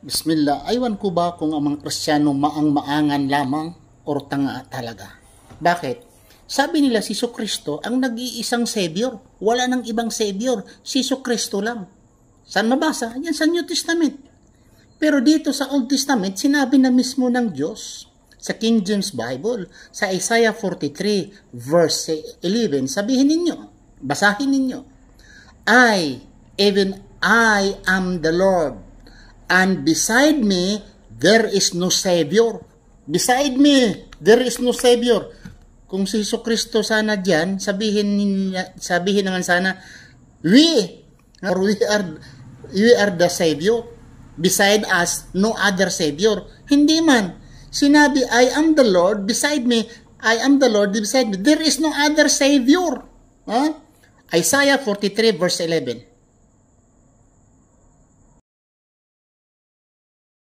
Bismillah, aywan ko ba kung ang mga Kristiyano maang-maangan lamang o tanga talaga? Bakit? Sabi nila si Kristo ang nag-iisang Savior. Wala nang ibang Savior, si Kristo lang. Saan mabasa? Yan sa New Testament. Pero dito sa Old Testament, sinabi na mismo ng Diyos sa King James Bible, sa Isaiah 43 verse 11, sabihin ninyo, basahin ninyo, even I am the Lord, and beside me, there is no Savior. Beside me, there is no Savior. Kung si Kristo sana dyan, sabihin naman sana, we are the Savior. Beside us, no other Savior. Hindi man. Sinabi, I am the Lord, beside me, I am the Lord, beside me. There is no other Savior. Isaiah 43 verse 11.